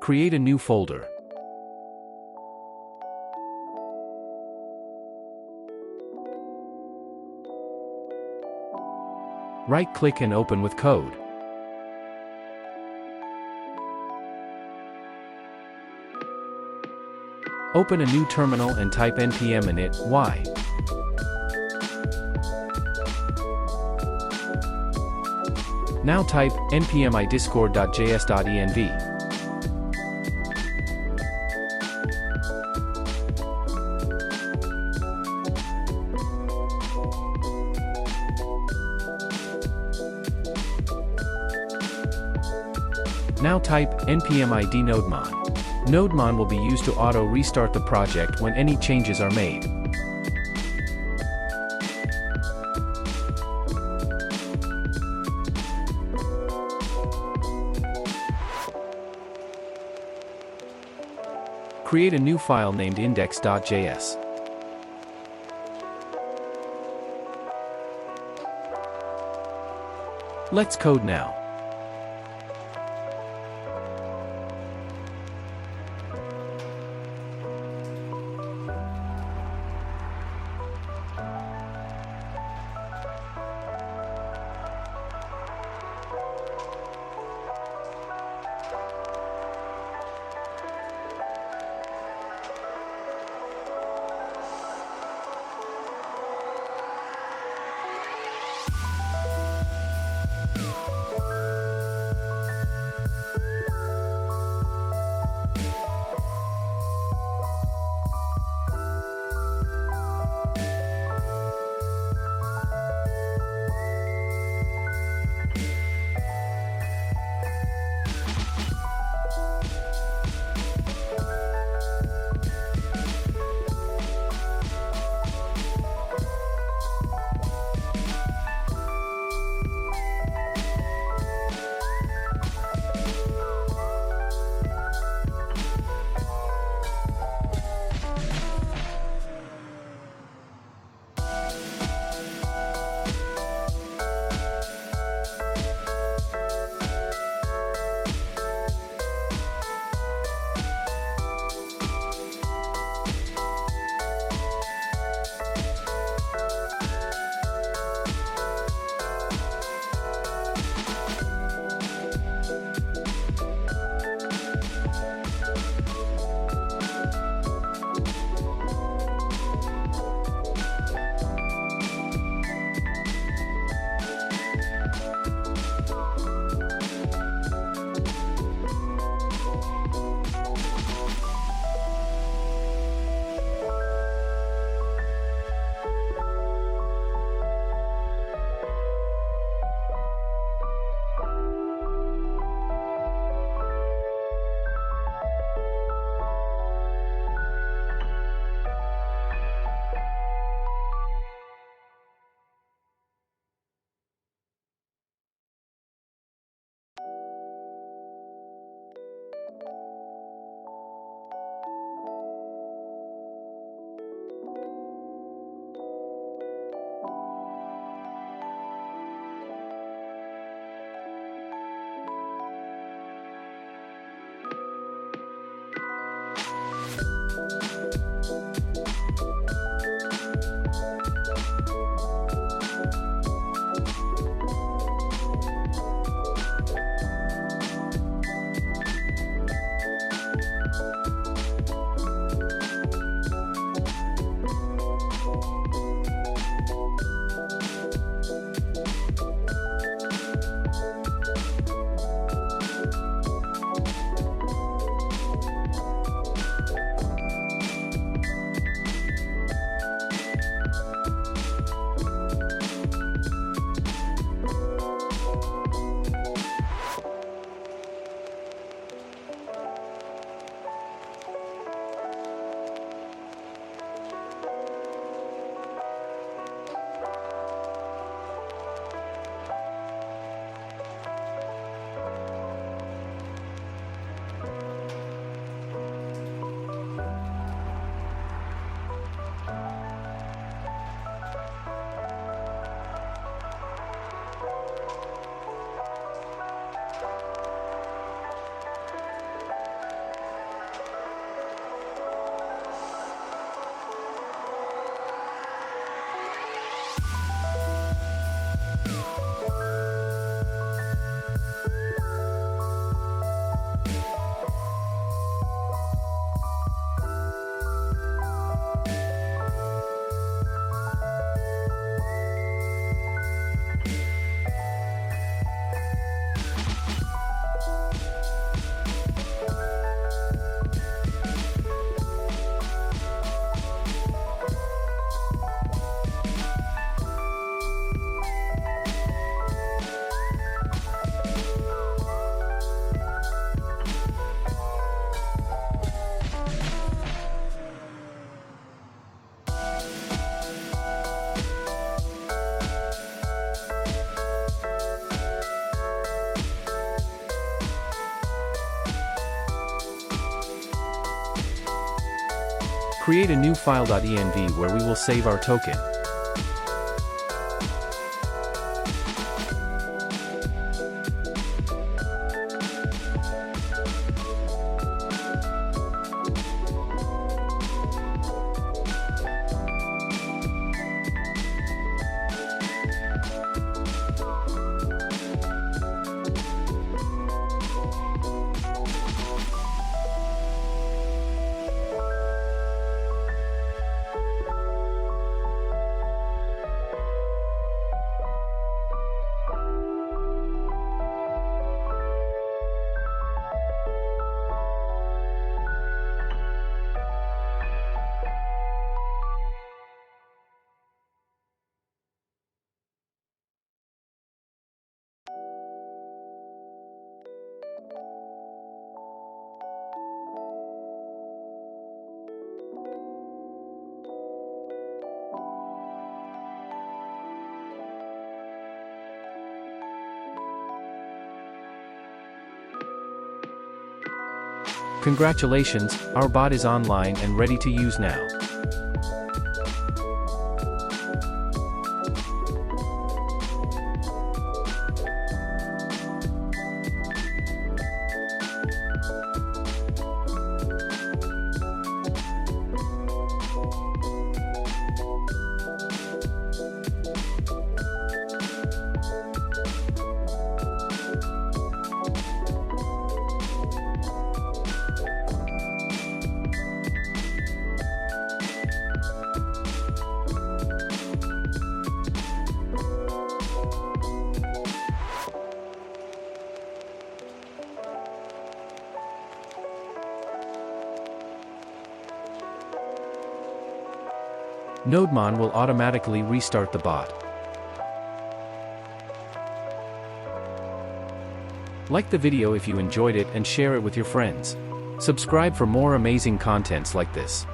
Create a new folder. Right-click and open with code. Open a new terminal and type npm init y. Now type npm idiscord.js.env. Now type npm id nodemon. Nodemon will be used to auto-restart the project when any changes are made. Create a new file named index.js. Let's code now. Create a new file.env where we will save our token. Congratulations, our bot is online and ready to use now. Nodemon will automatically restart the bot. Like the video if you enjoyed it and share it with your friends. Subscribe for more amazing contents like this.